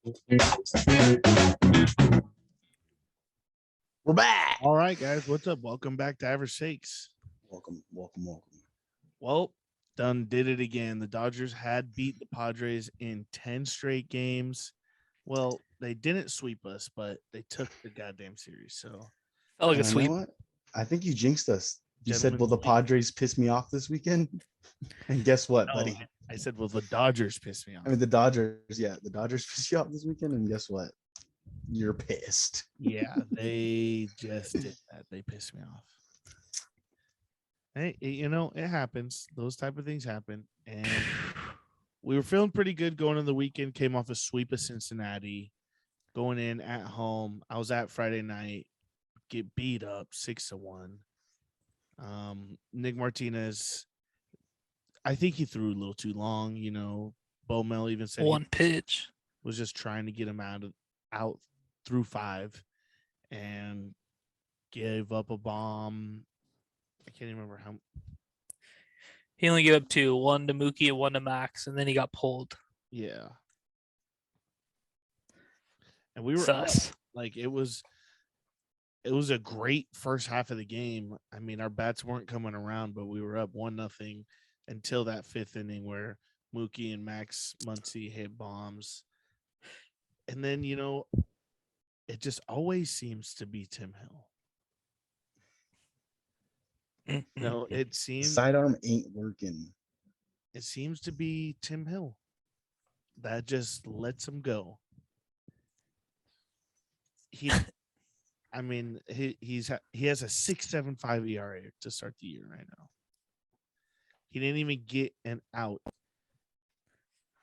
We're back. All right, guys, what's up? Welcome back to Average Sakes. Welcome. Well, done did it again. The Dodgers had beat the Padres in 10 straight games. Well, they didn't sweep us, but they took the goddamn series. So, Felt like a And you know sweep. what? I think you jinxed us. You said, Gentlemen, "Will the Padres piss me off this weekend?" And guess what, no, buddy? I said, well, the Dodgers pissed me off. I mean, the Dodgers. Yeah, the Dodgers pissed you off this weekend, and guess what? You're pissed. Yeah, they just did that. They pissed me off. Hey, it happens. Those type of things happen. And we were feeling pretty good going into the weekend. Came off a sweep of Cincinnati, going in at home. I was at Friday night, get beat up 6-1. Nick Martinez, I think he threw a little too long. Bo Mel even said One he pitch. was just trying to get him out through 5, and gave up a bomb. I can't even remember how. He only gave up 2, one to Mookie and one to Max, and then he got pulled. Yeah. And we were Sus. up. Like it was a great first half of the game. I mean, our bats weren't coming around, but we were up 1-0 until that 5th inning where Mookie and Max Muncy hit bombs. And then, it just always seems to be Tim Hill. No, it seems Sidearm ain't working. it seems to be Tim Hill. That just lets him go. He has a 6.75 ERA to start the year right now. He didn't even get an out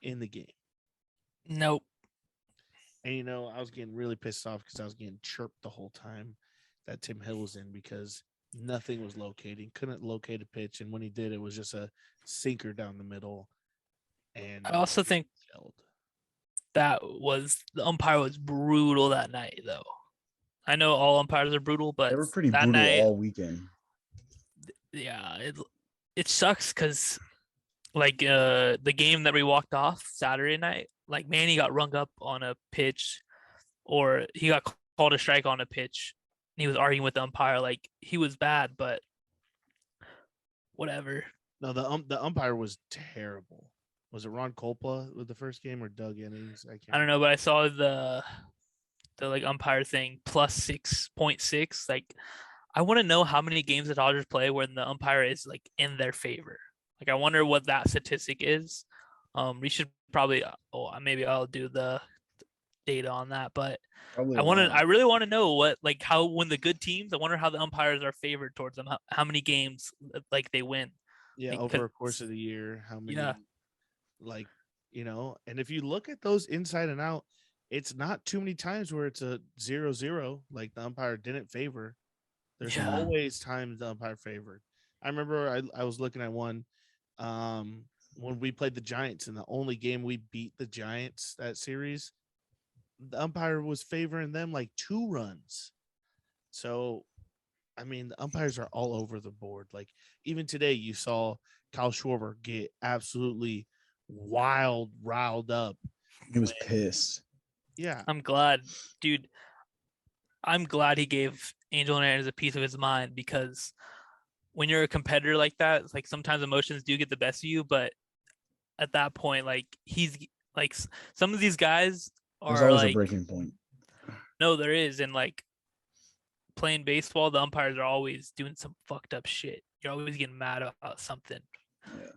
in the game. Nope. And I was getting really pissed off because I was getting chirped the whole time that Tim Hill was in because nothing was locating. Couldn't locate a pitch, and when he did, it was just a sinker down the middle. And I also think the umpire was brutal that night, though. I know all umpires are brutal, but They were pretty that brutal night, all weekend. yeah, it sucks because the game that we walked off Saturday night, like Manny got rung up on a pitch, or he got called a strike on a pitch. And he was arguing with the umpire, like he was bad, but whatever. No, the umpire was terrible. Was it Ron Coppola with the first game or Doug Innings? I don't know, but I saw the like umpire thing plus 6.6. Like, I want to know how many games the Dodgers play when the umpire is like in their favor. Like, I wonder what that statistic is. We should probably, maybe I'll do the data on that, but I really want to know how when the good teams, I wonder how the umpires are favored towards them. How many games like they win? Yeah, over a course of the year, how many? Yeah. And if you look at those inside and out, it's not too many times where it's a 0-0, like the umpire didn't favor. There's always times the umpire favored. I remember I was looking at one when we played the Giants, and the only game we beat the Giants that series, the umpire was favoring them like 2 runs. So, I mean, the umpires are all over the board. Like, even today, you saw Kyle Schwarber get absolutely riled up. He was pissed. Yeah. I'm glad, dude. I'm glad he gave Angel Hernandez a piece of his mind, because when you're a competitor like that, it's like sometimes emotions do get the best of you. But at that point, like, he's like, some of these guys There's are always like a breaking point. No, there is. And like playing baseball, the umpires are always doing some fucked up shit. You're always getting mad about something.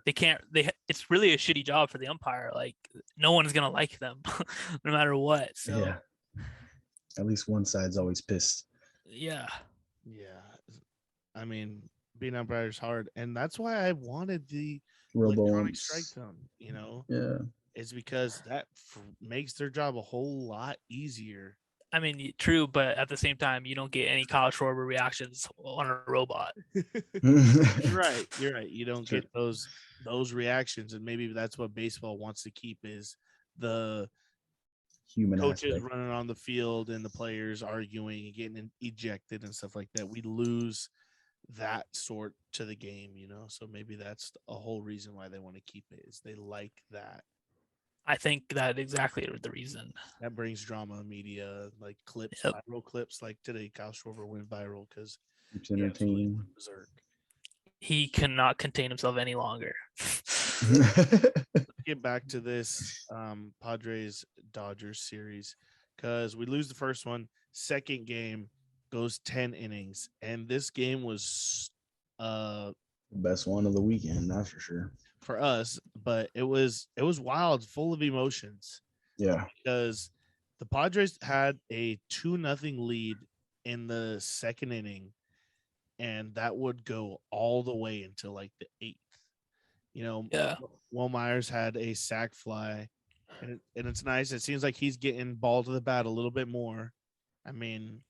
Yeah. It's really a shitty job for the umpire. Like, no one's gonna like them no matter what. So yeah, at least one side's always pissed. Yeah. I mean, being umpire is hard, and that's why I wanted the Robo electronic strike zone. Yeah, it's because that makes their job a whole lot easier. I mean, true, but at the same time, you don't get any Kyle Schwarber reactions on a robot. You're right. You don't get those reactions, and maybe that's what baseball wants to keep is the human coaches aspect. running on the field and the players arguing and getting ejected and stuff like that. We lose that sort to the game, so maybe that's a whole reason why they want to keep it is they like that. I think that exactly the reason. That brings drama, media, like clips, Yep. viral clips. Like today, Kyle Schwarber went viral because Keeps he absolutely entertaining. went berserk. He cannot contain himself any longer. Get back to this Padres Dodgers series because we lose the first one. Second game goes 10 innings, and this game was Best one of the weekend, that's for sure. for us, but it was wild, full of emotions Yeah. because the Padres had a 2-0 lead in the second inning, and that would go all the way until like the eighth. You know, Yeah. Will Myers had a sac fly, and it's nice. It seems like he's getting ball to the bat a little bit more. I mean,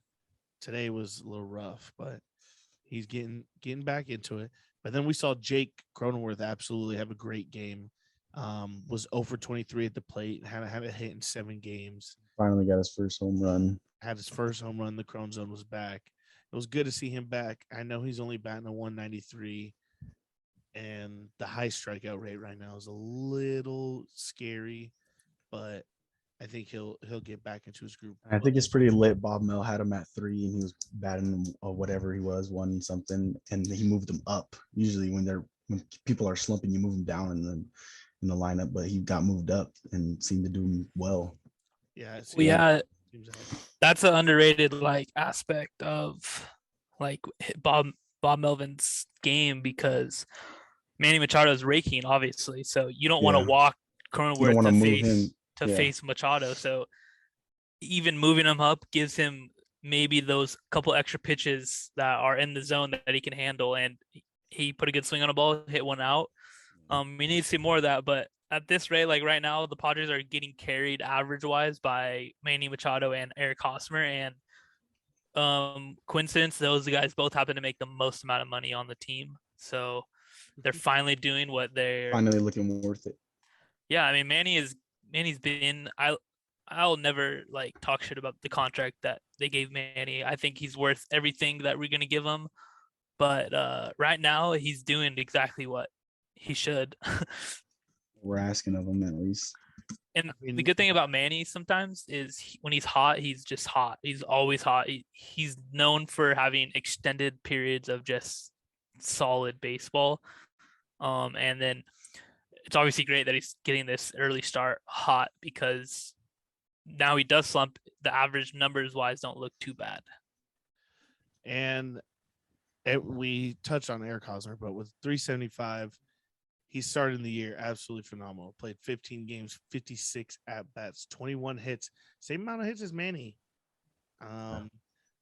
today was a little rough, but he's getting back into it. But then we saw Jake Cronenworth absolutely have a great game. Was over 23 at the plate, had a hit in 7 games, Finally got his first home run. had his first home run. The Crone Zone was back. It was good to see him back. I know he's only batting a 193, and the high strikeout rate right now is a little scary, but I think he'll get back into his group. I think it's pretty lit. Bob Mel had him at 3, and he was batting whatever he was, 1 something, and he moved him up. Usually, when people are slumping, you move them down in the lineup, but he got moved up and seemed to do well. Yeah, Well, yeah, seems that's an underrated like aspect of like Bob Melvin's game because Manny Machado is raking, obviously. So you don't want to Yeah. walk You don't Cronenworth want to to move him. face Yeah. face Machado. So even moving him up gives him maybe those couple extra pitches that are in the zone that he can handle. And he put a good swing on a ball, hit one out. We need to see more of that, but at this rate, like right now, the Padres are getting carried average wise by Manny Machado and Eric Hosmer, and coincidence, those guys both happen to make the most amount of money on the team. So they're finally doing what they're. Finally looking worth it. Yeah, I mean Manny's been. I'll never like talk shit about the contract that they gave Manny. I think he's worth everything that we're gonna give him. But right now, he's doing exactly what he should. We're asking of him at least. And I mean, the good thing about Manny sometimes is when he's hot, he's just hot. He's always hot. He's known for having extended periods of just solid baseball. And then it's obviously great that he's getting this early start hot because now he does slump. The average numbers wise don't look too bad. and we touched on Eric Hosmer, but with 375, he started in the year absolutely phenomenal. Played 15 games, 56 at bats, 21 hits, same amount of hits as Manny.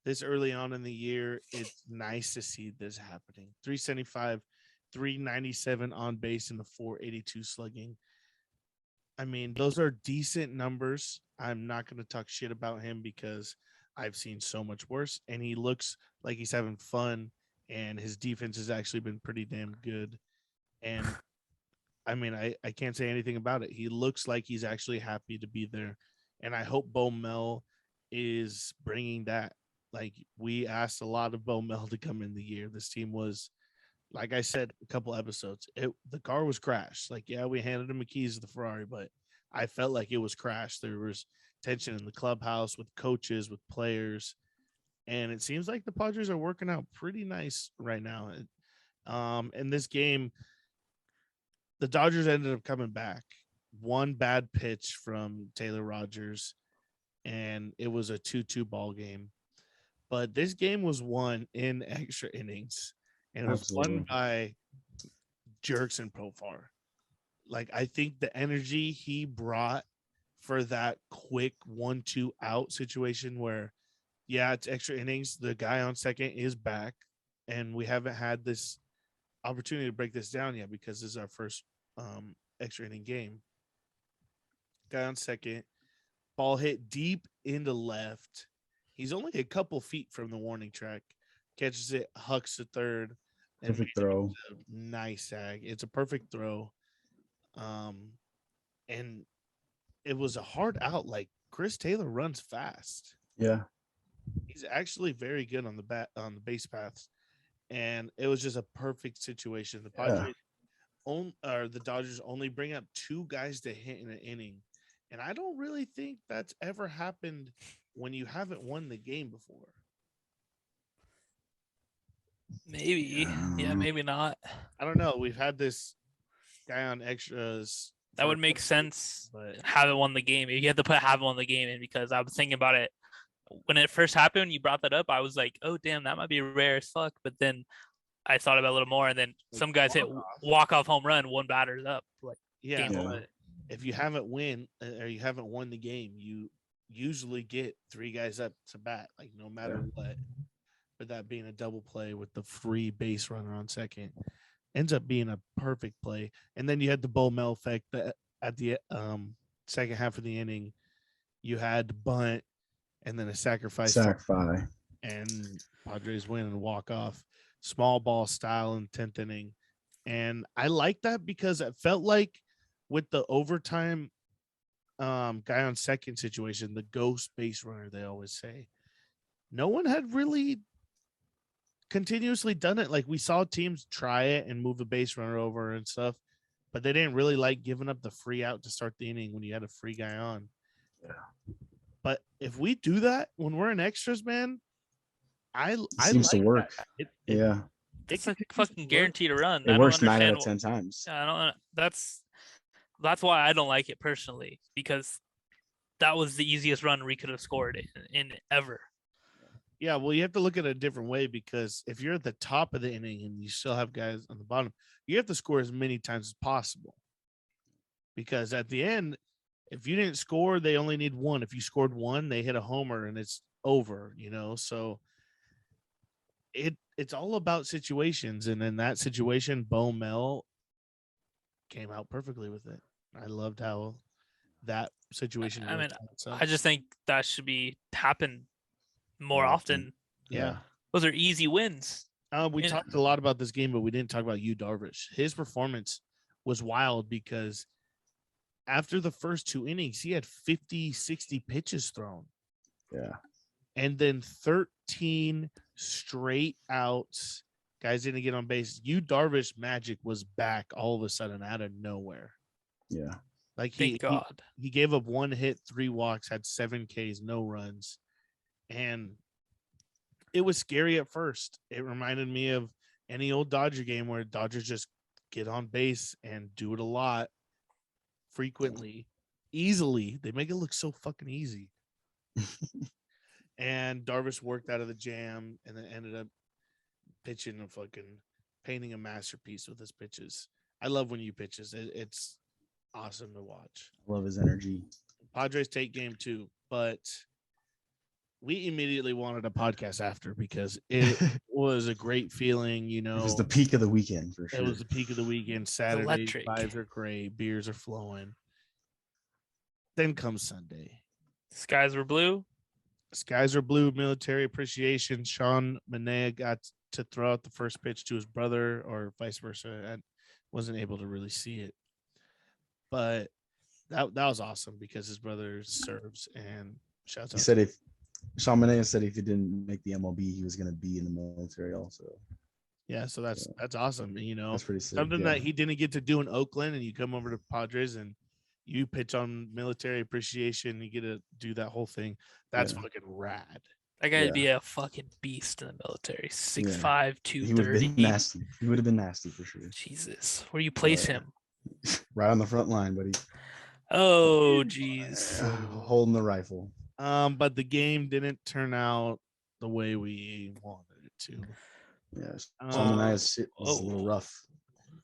This early on in the year, it's nice to see this happening. 375, 397 on base, and the 482 slugging. I mean, those are decent numbers. I'm not going to talk shit about him because I've seen so much worse, and he looks like he's having fun, and his defense has actually been pretty damn good. And I mean, I can't say anything about it. He looks like he's actually happy to be there, and I hope Bo Mel is bringing that. Like we asked a lot of Bo Mel to come in the year. This team was, like I said, a couple episodes. The car was crashed. Like yeah, we handed him the keys to the Ferrari, but I felt like it was crashed. There was tension in the clubhouse with coaches, with players, and it seems like the Padres are working out pretty nice right now. In this game, the Dodgers ended up coming back. One bad pitch from Taylor Rogers, and it was a 2-2 ball game. But this game was won in extra innings, and it was won Absolutely. by Jurickson Profar. Like I think the energy he brought for that quick 1-2 out situation where, yeah, it's extra innings. The guy on second is back, and we haven't had this opportunity to break this down yet because this is our first extra inning game. Guy on second, ball hit deep into left. He's only a couple feet from the warning track. Catches it, hucks to third, and Perfect throw. a nice sag. It's a perfect throw. And it was a hard out. Like Chris Taylor runs fast. Yeah. He's actually very good on the base paths. And it was just a perfect situation. The Padres the Dodgers only bring up 2 guys to hit in an inning, and I don't really think that's ever happened when you haven't won the game before. Maybe. Yeah, maybe not. I don't know. We've had this guy on extras. That would make sense. But haven't won the game. You have to put haven't won the game in because I was thinking about it when it first happened. You brought that up. I was like, oh damn, that might be rare as fuck. But then I thought about it a little more, and then some guys hit walk off home run, one batter's up. Like yeah, but if you haven't won the game, you usually get 3 guys up to bat, like no matter what. But that being a double play with the free base runner on second ends up being a perfect play. And then you had the Bo Mel effect that at the second half of the inning, you had bunt and then a sacrifice. And Padres win and walk off. Small ball style in 10th inning. And I like that because it felt like with the overtime guy on second situation, the ghost base runner, they always say, no one had really continuously done it. Like we saw teams try it and move the base runner over and stuff, but they didn't really like giving up the free out to start the inning when you had a free guy on. Yeah. But if we do that when we're in extras, man, I seems to work. It's a fucking guaranteed run. It works 9 out of 10 times. I don't. That's why I don't like it personally, because that was the easiest run we could have scored in ever. Yeah, well, you have to look at it a different way, because if you're at the top of the inning and you still have guys on the bottom, you have to score as many times as possible. Because at the end, if you didn't score, they only need 1. If you scored 1, they hit a homer and it's over, So it's all about situations. And in that situation, Bo Mel came out perfectly with it. I loved how that situation. I mean, I just think that should be happen more often. Yeah. Those are easy wins. We talked a lot about this game, but we didn't talk about Yu Darvish. His performance was wild because after the first 2 innings, he had 50, 60 pitches thrown. Yeah. And then 13 straight outs. Guys didn't get on base. Yu Darvish magic was back all of a sudden out of nowhere. Yeah. Like Thank God. He gave up 1 hit, 3 walks, had 7 Ks, no runs. And it was scary at first. It reminded me of any old Dodger game where Dodgers just get on base and do it a lot, frequently, easily. They make it look so fucking easy. And Darvish worked out of the jam and then ended up pitching and fucking painting a masterpiece with his pitches. I love when you pitches. It's awesome to watch. Love his energy. Padres take game 2, but we immediately wanted a podcast after because it was a great feeling, It was the peak of the weekend for sure. It was the peak of the weekend. Saturday, vibes are great, beers are flowing. Then comes Sunday. Skies were blue. Skies are blue. Military appreciation. Sean Manaea got to throw out the first pitch to his brother, or vice versa. I wasn't able to really see it, but that was awesome because his brother serves, and shouts out. He said Sean Manaea said if he didn't make the MLB, he was going to be in the military also. Yeah, so that's awesome. That's pretty sick. Something that he didn't get to do in Oakland, and you come over to Padres and you pitch on military appreciation. You get to do that whole thing. That's fucking rad. That guy'd be a fucking beast in the military. 6'5", 230. He would have been nasty. He would have been nasty for sure. Jesus, where you place him? Right on the front line, buddy. Oh, jeez. Holding the rifle. But the game didn't turn out the way we wanted it to. Yes. It was a little rough.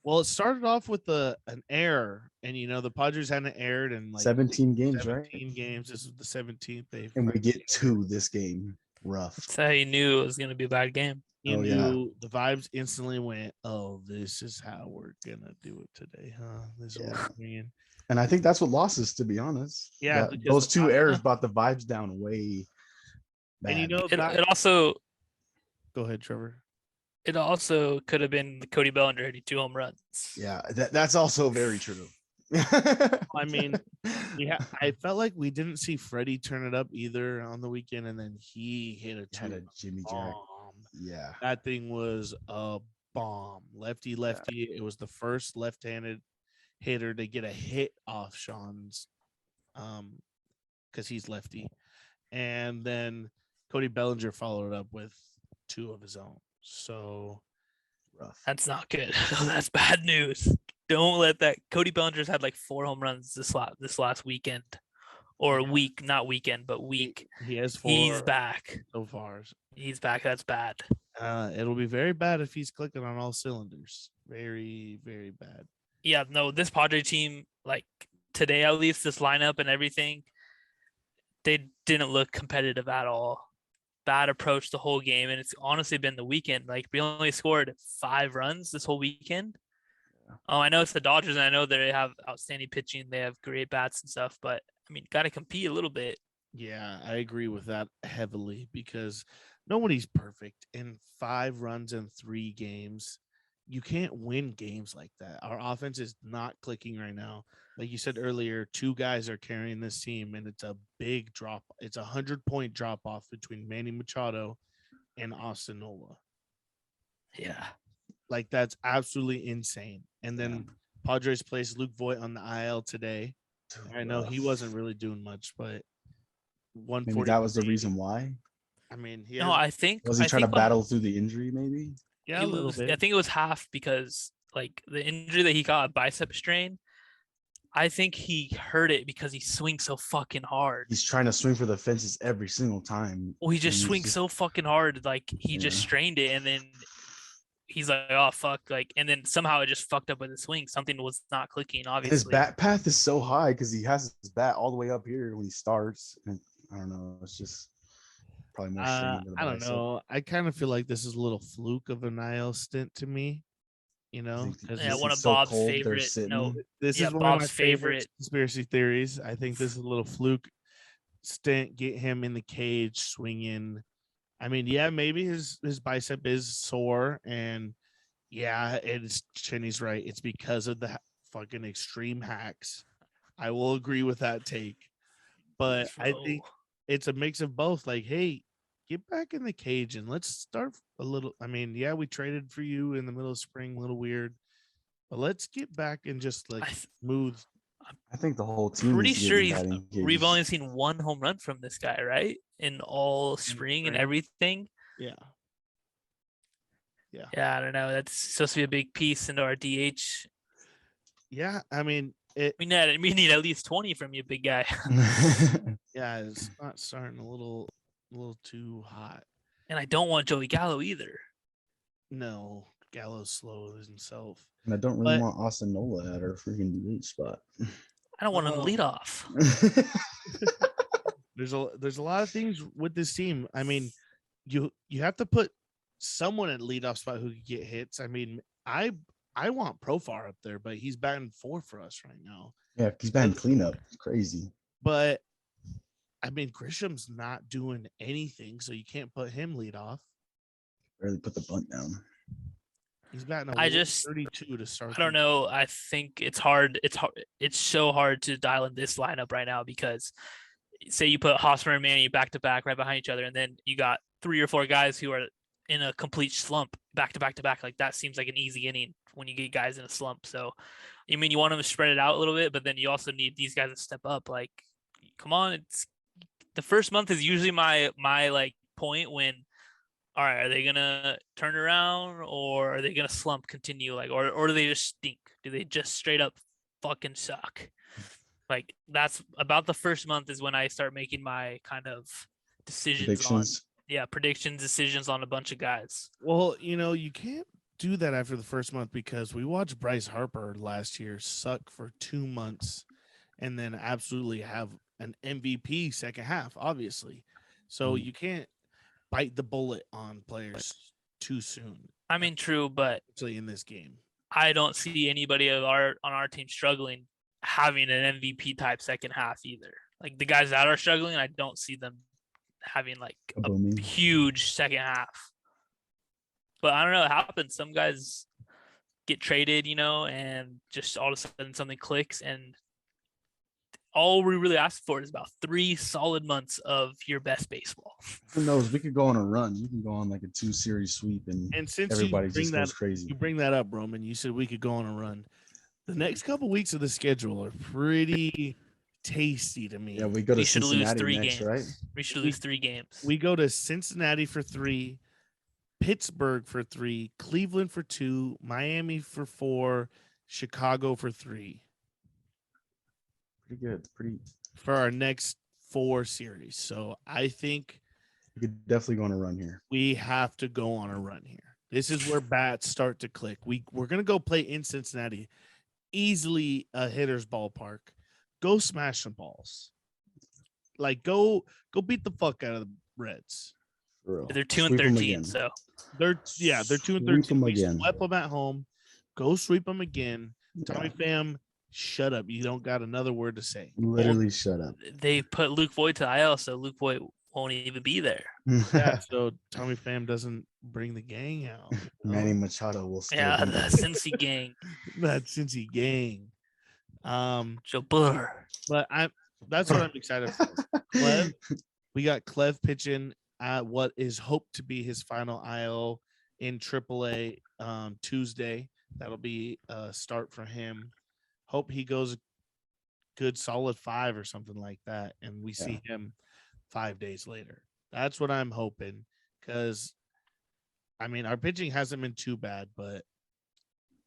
Well, it started off with an error, and the Padres hadn't erred in like 17 games, 17 games. This was the 17th. And we get 2 this game. Rough. That's how you knew it was going to be a bad game. You knew the vibes instantly went, oh, this is how we're going to do it today, huh? This is what we're bringing. And I think that's what lost us, to be honest. Yeah. Those 2 errors brought the vibes down way bad. And it also... Go ahead, Trevor. It also could have been Cody Bellinger hitting 2 home runs. Yeah, that's also very true. I mean, I felt like we didn't see Freddie turn it up either on the weekend, and then he hit a Jimmy Jack. Yeah, that thing was a bomb. Lefty. It was the first left-handed hitter to get a hit off Sean's, because he's lefty. And then Cody Bellinger followed it up with 2 of his own. So Rough. That's not good. That's bad news. Don't let that. Cody Bellinger's had like 4 home runs this last weekend, or week, not weekend, but week. He has 4. He's back so far. He's back. That's bad. It'll be very bad if he's clicking on all cylinders. Very, very bad. Yeah, no, this Padre team, like today at least, this lineup and everything, they didn't look competitive at all. Bad approach the whole game, and it's honestly been the weekend. Like we only scored 5 runs this whole weekend. Oh, I know it's the Dodgers, and I know they have outstanding pitching. They have great bats and stuff, but I mean, got to compete a little bit. Yeah, I agree with that heavily because nobody's perfect. In 5 runs in 3 games, you can't win games like that. Our offense is not clicking right now. Like you said earlier, 2 guys are carrying this team, and it's a big drop. It's 100-point drop off between Manny Machado and Austin Nola. Yeah. Like that's absolutely insane. And then Padres plays Luke Voigt on the IL today. I know he wasn't really doing much, but 140. Maybe that was the reason why. I mean, I think was he trying to battle through the injury? Maybe. Yeah, a little bit. I think it was half because like the injury that he got, a bicep strain. I think he hurt it because he swings so fucking hard. He's trying to swing for the fences every single time. Well, he just swings so fucking hard, like he just strained it, and then he's like, "Oh fuck!" Like, and then somehow it just fucked up with his swing. Something was not clicking. Obviously, his bat path is so high because he has his bat all the way up here when he starts. And I don't know. It's just probably more. I don't know. I kind of feel like this is a little fluke of an IL stint to me. You know, one of Bob's favorite. No, this is one Bob's of my favorite conspiracy theories. I think this is a little fluke stint. Get him in the cage swinging. I mean, yeah, maybe his bicep is sore, and yeah, it's Cheney's right. It's because of the fucking extreme hacks. I will agree with that take, but I think it's a mix of both. Like, hey, get back in the cage and let's start a little. I mean, yeah, we traded for you in the middle of spring, a little weird, but let's get back and just like smooth. I think the whole team. Pretty sure we've only seen 1 home run from this guy, right? In all spring and everything. Yeah. I don't know. That's supposed to be a big piece into our DH. Yeah, I mean, we need at least 20 from you, big guy. Yeah, it's not starting a little too hot. And I don't want Joey Gallo either. No, Gallo's slow himself. And I don't really want Austin Nola at our freaking DH spot. I don't want him to lead off. There's a lot of things with this team. I mean, you have to put someone at leadoff spot who could get hits. I mean, I want Profar up there, but he's batting 4 for us right now. Yeah, he's batting cleanup. It's crazy. But I mean, Grisham's not doing anything, so you can't put him lead off. Barely put the bunt down. He's batting 32 to start. I don't know. I think it's hard. It's so hard to dial in this lineup right now because say you put Hosmer and Manny back to back right behind each other, and then you got 3 or 4 guys who are in a complete slump back to back to back. Like that seems like an easy inning when you get guys in a slump. So, I mean, you want them to spread it out a little bit, but then you also need these guys to step up. Like, come on, it's the first month is usually my like point when, all right, are they gonna turn around or are they gonna slump continue? Like, or do they just stink? Do they just straight up fucking suck? Like that's about the first month is when I start making my kind of decisions predictions, decisions on a bunch of guys. Well, you can't do that after the first month because we watched Bryce Harper last year suck for 2 months and then absolutely have an MVP second half, obviously. So you can't bite the bullet on players too soon. I mean, true, but actually in this game, I don't see anybody on our team struggling having an MVP type second half either. Like the guys that are struggling, I don't see them having like a huge second half. But I don't know, it happens. Some guys get traded, and just all of a sudden something clicks and all we really asked for is about 3 solid months of your best baseball. Who knows? We could go on a run. We can go on like a 2-series sweep, and since everybody just goes crazy. you bring that up, Roman. You said we could go on a run. The next couple weeks of the schedule are pretty tasty to me. Yeah, we go to We should lose Cincinnati 3 next, games. right? We should lose 3 games. We go to Cincinnati for 3, Pittsburgh for 3, Cleveland for 2, Miami for 4, Chicago for 3. Pretty good. Pretty. For our next 4 series. So I think we could definitely go on a run here. We have to go on a run here. This is where bats start to click. We're gonna go play in Cincinnati, easily a hitter's ballpark. Go smash some balls. Like go beat the fuck out of the Reds. For real. They're 2-13, so they're 2-13. We swept them at home. Go sweep them again. Tommy Pham, shut up. You don't got another word to say. Literally shut up. They put Luke Voigt to IL, so Luke Voigt won't even be there. Yeah, so Tommy Pham doesn't bring the gang out. Manny Machado will still Yeah, be the there. Cincy gang. That Cincy gang. Joe Burr. But that's what I'm excited for. Clev, we got Clev pitching at what is hoped to be his final IL in AAA Tuesday. That'll be a start for him. Hope he goes a good solid 5 or something like that, and we see him 5 days later. That's what I'm hoping, because I mean our pitching hasn't been too bad, but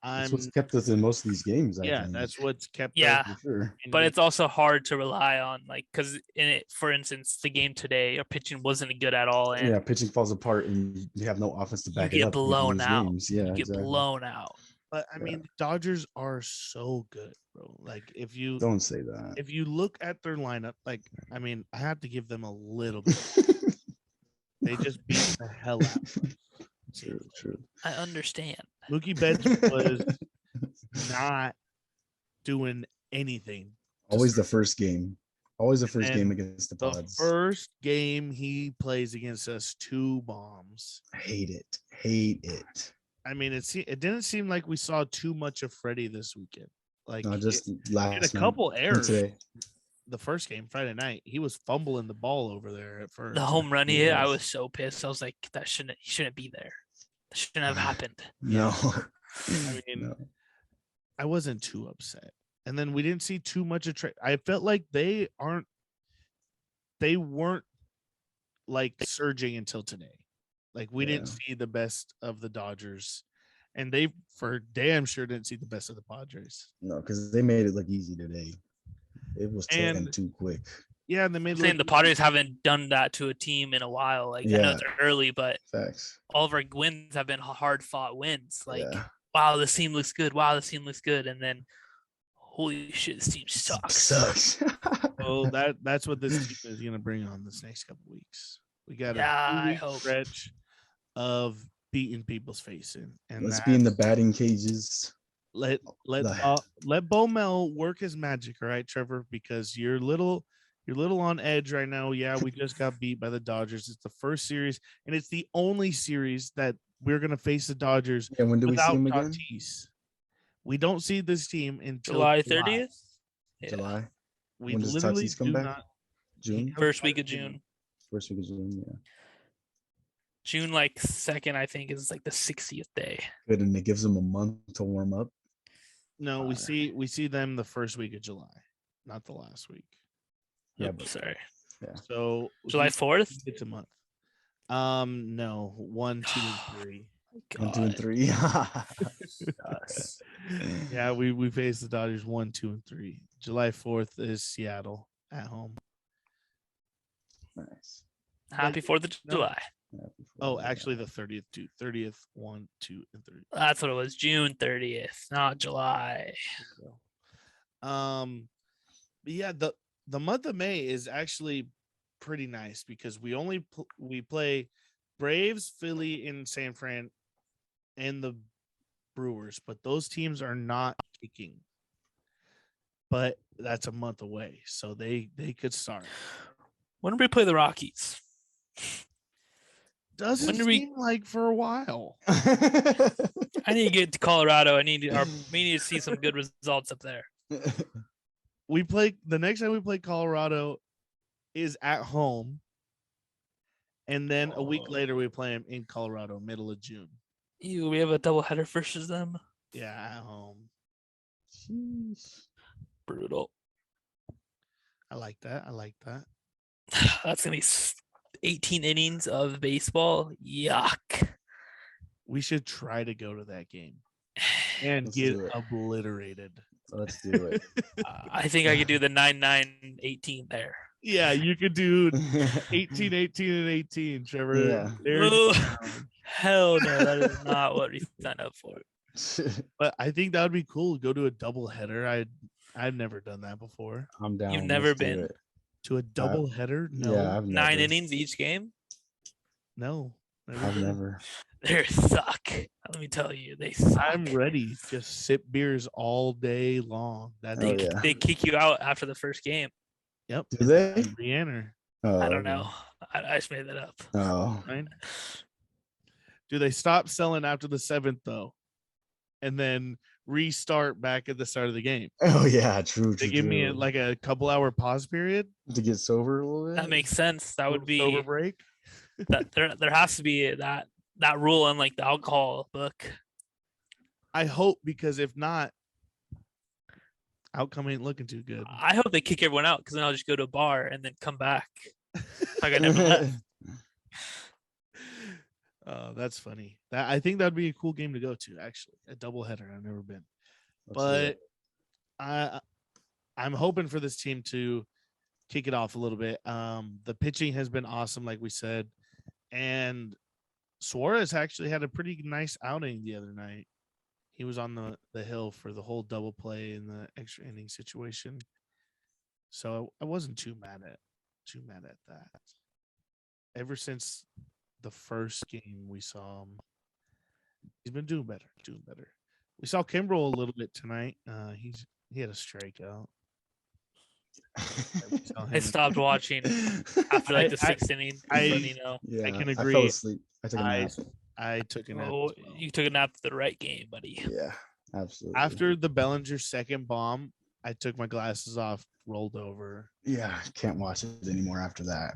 That's what's kept us in most of these games. I think. That's what's kept. Yeah, us for sure. But it's also hard to rely on, like, because in it, for instance, the game today, our pitching wasn't good at all, and pitching falls apart, and you have no offense to back you it get up. blown out. Games. Yeah, you get exactly. blown out. But I mean, the Dodgers are so good, bro. Like if you don't say that, if you look at their lineup, like I mean, I have to give them a little bit. They just beat the hell out of us. True. I understand. Mookie Betts was not doing anything. Always the first game. Always the first game against the The Pods. first game he plays against us, 2 bombs. Hate it. I mean, it didn't seem like we saw too much of Freddie this weekend. Like no, just last a couple errors today. The first game, Friday night, he was fumbling the ball over there at first. The home run he hit, I was so pissed. I was like, he shouldn't be there. That shouldn't have happened. No. I mean, I wasn't too upset. And then we didn't see too much of I felt like they weren't like surging until today. Like we didn't see the best of the Dodgers, and they for damn sure didn't see the best of the Padres. No, because they made it look easy today. It was taken too quick. Yeah, and they made the Padres haven't done that to a team in a while. Like I know it's early, but facts. All of our wins have been hard fought wins. Like, wow, this team looks good. Wow, this team looks good, and then holy shit, this team sucks. Well, that's what this team is gonna bring on this next couple weeks. We got a stretch of beating people's face in, and let's be in the batting cages. Let Bomel work his magic, all right, Trevor, because you're a little on edge right now. Yeah, we just got beat by the Dodgers. It's the first series, and it's the only series that we're gonna face the Dodgers. Yeah, when do we see them again? Tatis. We don't see this team until July 30th. July. We when does literally Tatis come back? June. First week of June. First week of June. Yeah. June 2nd, I think, is like the 60th day. Good, and it gives them a month to warm up. No, we see them the first week of July, not the last week. Yeah, but sorry. Yeah. So July 4th. It's a month. No, 1, 2, and 3. 1, 2, and 3. Yeah, we face the Dodgers 1, 2, and 3. July 4th is Seattle at home. Nice. Happy 4th of July. Oh, actually the 30th too. 30th, 1, 2, and 3. That's what it was. June 30th, not July. But yeah, the month of May is actually pretty nice because we play Braves, Philly, and San Fran, and the Brewers, but those teams are not kicking. But that's a month away, so they could start. When do we play the Rockies? Doesn't seem like for a while. I need to get to Colorado. We need to see some good results up there. we play the next time we play Colorado is at home, and then a week later we play them in Colorado, middle of June. We have a doubleheader versus them. Yeah, at home. Jeez. Brutal. I like that. That's gonna be 18 innings of baseball. Yuck. We should try to go to that game and Let's get do it. obliterated. Let's do it. I think I could do the 9-9-18 there. Yeah, you could do 18, 18, and 18, Trevor. Yeah. Oh, hell no, that is not what we signed up for. But I think that would be cool. Go to a double header. I've never done that before. I'm down. You've never Let's do been it. To a double header? No. Yeah, I've 9 never. innings each game? No. I've never. They suck. Let me tell you, they suck. I'm ready. Just sip beers all day long. They kick you out after the first game. Yep. Do they? Re-enter. Oh, I don't know. I just made that up. Oh. Right? Do they stop selling after the 7th though? And then restart back at the start of the game? Oh yeah, true. They give me like a couple hour pause period to get sober a little bit. That makes sense. That would be sober break. That there has to be that rule in like the alcohol book. I hope, because if not, outcome ain't looking too good. I hope they kick everyone out because then I'll just go to a bar and then come back. Like I never left. Oh, that's funny. I think that'd be a cool game to go to. Actually, a doubleheader. I've never been, but I'm hoping for this team to kick it off a little bit. The pitching has been awesome, like we said, and Suarez actually had a pretty nice outing the other night. He was on the hill for the whole double play in the extra inning situation, so I wasn't too mad at that. Ever since the first game we saw him, he's been doing better. We saw Kimbrel a little bit tonight. He had a strikeout. I stopped watching after like the sixth inning. Yeah, I can agree. I fell asleep. I took a nap. I took a nap. Oh, you took a nap at the right game, buddy. Yeah, absolutely. After the Bellinger second bomb, I took my glasses off, rolled over. Yeah, can't watch it anymore after that.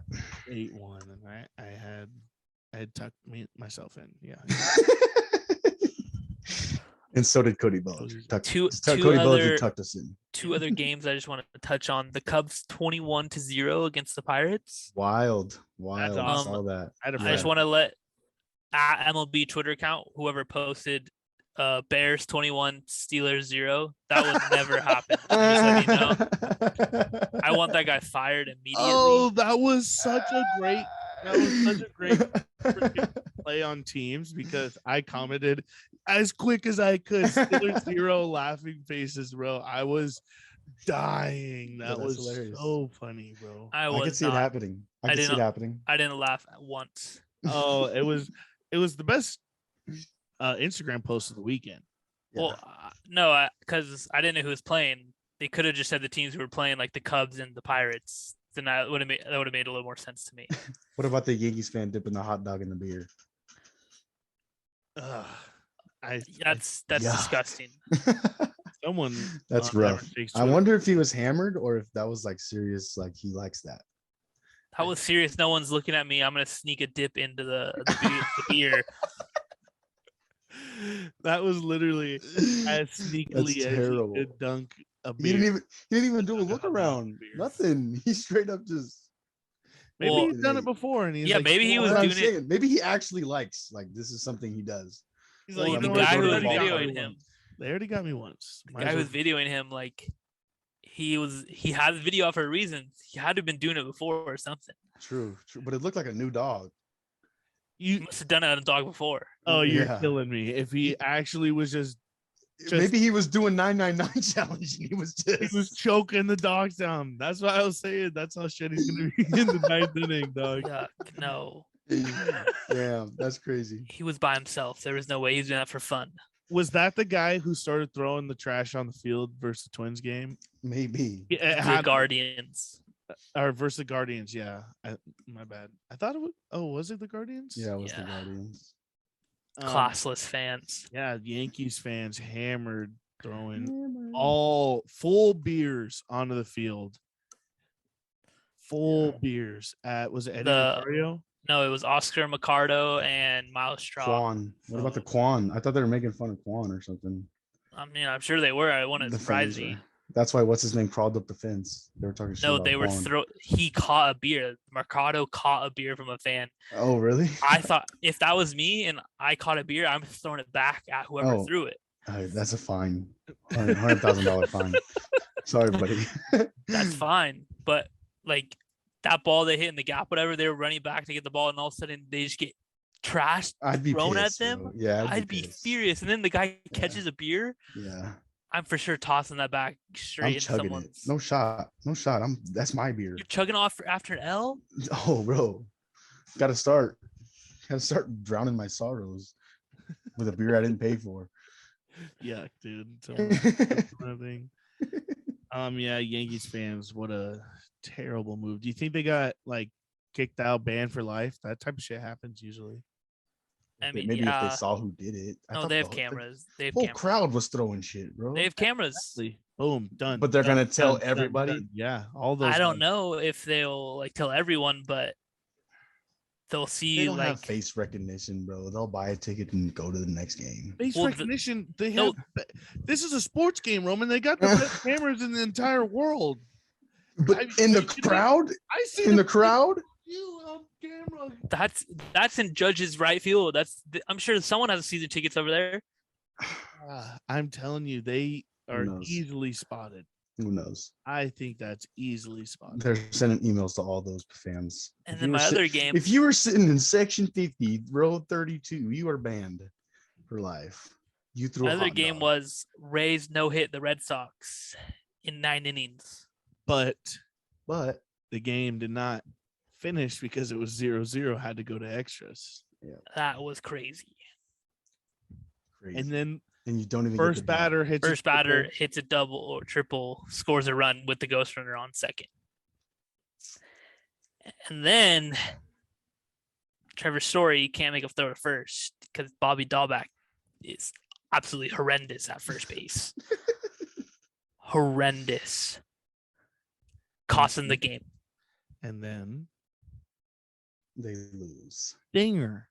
8-1, and I had tucked myself in. Yeah. And so did Cody Bellinger. Cody Bellinger tucked us in. Two other games I just wanted to touch on. The Cubs 21-0 against the Pirates. Wild. I saw that. I just want to let MLB Twitter account, whoever posted Bears 21, Steelers 0. That would never happen. Just let you know. I want that guy fired immediately. Oh, that was such a great freaking play on Teams, because I commented as quick as I could. Steelers 0 laughing faces, bro. I was dying. That was hilarious. So funny, bro. I could see it happening. I didn't laugh at once. Oh, it was the best Instagram post of the weekend. Yeah. Well, no, because I didn't know who was playing. They could have just said the teams who were playing, like the Cubs and the Pirates. Then that would have made a little more sense to me. What about the Yankees fan dipping the hot dog in the beer? That's disgusting. Someone that's rough. I wonder if he was hammered or if that was like serious, like he likes that. That was serious. No one's looking at me. I'm gonna sneak a dip into the beer. That was literally as sneakily as you could dunk a beer. He didn't even do a look around. Nothing. He straight up just. Maybe he's done it before, and he's maybe he was doing it. Maybe he actually likes, like, this is something he does. He's like, the guy who was videoing him. They already got me once. The guy who was videoing him, like, he had the video for a reason. He had to have been doing it before or something. True, but it looked like a new dog. You must have done it on a dog before. Oh, you're killing me. If he actually was just maybe he was doing 999 challenge and he was choking the dogs down. That's what I was saying. That's how shit he's gonna be in the 9th inning, dog. Yuck, no. Damn, that's crazy. He was by himself. There was no way he was doing that for fun. Was that the guy who started throwing the trash on the field versus the Twins game? Maybe. The Guardians. Or versus the Guardians, yeah. My bad. I thought it was. Oh, was it the Guardians? Yeah, it was the Guardians. Classless fans. Yeah, Yankees fans hammered. throwing all full beers onto the field. Full beers at was it Eddie Rosario? No, it was Oscar Mercado and Miles Straw. Quan. What about the Quan? I thought they were making fun of Quan or something. I mean, I'm sure they were. I wouldn't surprise me. That's why what's his name crawled up the fence. They were talking shit. No, about they were Quan. he caught a beer. Mercado caught a beer from a fan. Oh, really? I thought if that was me and I caught a beer, I'm throwing it back at whoever threw it. That's a fine. $100,000 fine. Sorry, buddy. That's fine. But like that ball they hit in the gap, whatever, they were running back to get the ball, and all of a sudden they just get trashed, thrown pissed, at them. bro. Yeah, I'd be furious. And then the guy catches a beer. Yeah. I'm for sure tossing that back straight into someone's. It. No shot. That's my beer. You're chugging off after an L? Oh, bro. Gotta start drowning my sorrows with a beer I didn't pay for. Yeah, dude. Yeah, Yankees fans, what a terrible move. Do you think they got like kicked out, banned for life? That type of shit happens usually. I mean, maybe if they saw who did it. No, they have cameras. The whole crowd was throwing shit, bro. They have cameras. Exactly. Boom, done. But they're gonna tell done, everybody. done. Yeah, all those. I don't know if they'll like tell everyone, but they'll see. They don't have face recognition, bro. They'll buy a ticket and go to the next game. Face recognition. They have. This is a sports game, Roman. They got the best cameras in the entire world. But in the crowd, I see in the crowd. You on camera. That's in Judge's right field. I'm sure someone has season tickets over there. I'm telling you, they are easily spotted. Who knows? I think that's easily spotted. They're sending emails to all those fans. And then my other game. If you were sitting in section 50, row 32, you are banned for life. You threw. Another game was Rays no hit the Red Sox in 9 innings. But the game did not finish because it was 0-0, had to go to extras. Yeah. That was crazy. And then you don't even first batter hits a double or triple, scores a run with the ghost runner on second. And then Trevor Story can't make a throw to first because Bobby Dahlback is absolutely horrendous at first base. Horrendous. Costing the game. And then they lose. Dinger.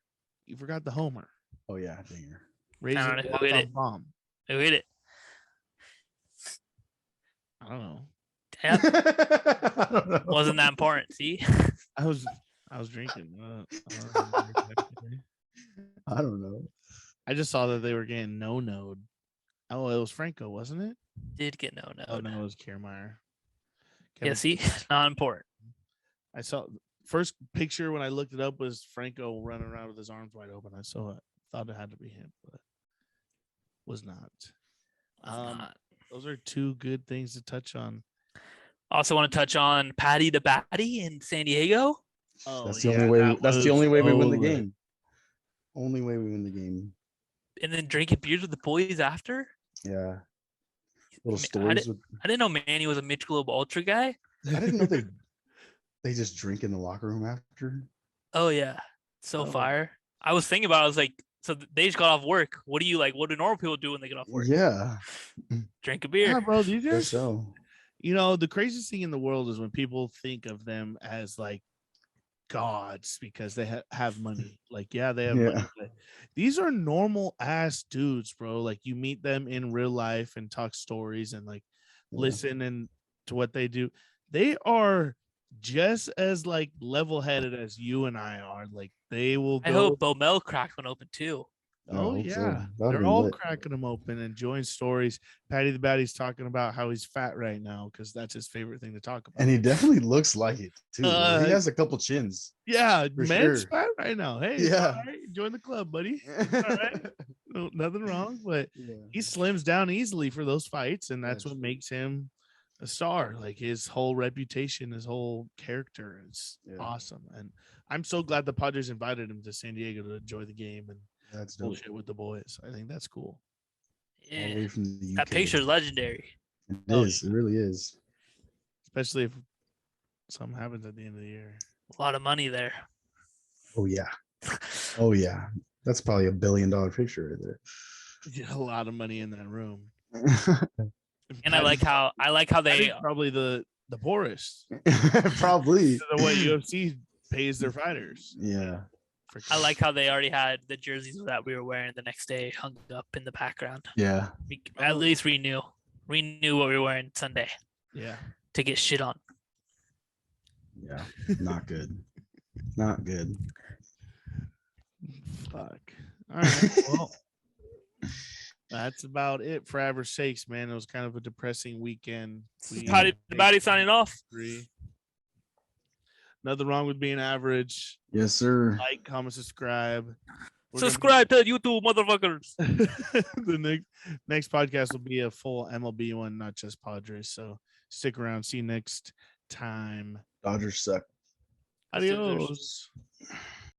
You forgot the homer. Oh yeah, Dinger. I don't know who hit it. Bomb. Who hit it? I don't know. Yeah. I don't know. Wasn't that important? See, I was drinking. I don't know. I just saw that they were getting no-no'd. Oh, it was Franco, wasn't it? Did get no-no'd. Oh no, it was Kiermaier. Yeah, see, not important. I saw first picture when I looked it up was Franco running around with his arms wide open. I saw it, thought it had to be him, but was not. Those are two good things to touch on. Also want to touch on Patty the Batty in San Diego. Oh, that's the only way. That's the only way we win the game. Only way we win the game. And then drinking beers with the boys after. Yeah. Little stories. I didn't know Manny was a Michelob Ultra guy. I didn't know they just drink in the locker room after. Oh yeah, fire. I was thinking about it, I was like, so they just got off work. What do normal people do when they get off work? Yeah. Drink a beer. Yeah, bro. These are so. You know, the craziest thing in the world is when people think of them as like gods because they have money. Like, yeah, they have money. But these are normal ass dudes, bro. Like, you meet them in real life and talk stories and like listen and to what they do. They are just as like level-headed as you and I are. Like, they will go. I hope Bomel cracked one open too. Oh yeah, they're all cracking them open, enjoying stories. Patty the Batty's talking about how he's fat right now because that's his favorite thing to talk about. And he definitely looks like it too. He has a couple chins. Yeah, man's fat right now. Hey, yeah, all right, join the club, buddy. All right, no, nothing wrong, but he slims down easily for those fights, and that's what makes him a star. Like, his whole reputation, his whole character is awesome, and I'm so glad the Padres invited him to San Diego to enjoy the game and. That's bullshit with the boys. I think that's cool. Yeah, that picture's legendary. It is. It really is. Especially if something happens at the end of the year. A lot of money there. Oh yeah. Oh yeah. That's probably $1 billion picture right there. Yeah, a lot of money in that room. And I like how I they think probably the poorest. Probably. The way UFC pays their fighters. Yeah. I like how they already had the jerseys that we were wearing the next day hung up in the background. Yeah. At least we knew what we were wearing Sunday. Yeah. To get shit on. Yeah. Not good. Not good. Fuck. All right. Well, that's about it for Average Sakes, man. It was kind of a depressing weekend. Patty signing off. Nothing wrong with being average. Yes, sir. Like, comment, subscribe. Subscribe to YouTube, motherfuckers. The next podcast will be a full MLB one, not just Padres. So stick around. See you next time. Dodgers suck. Adios.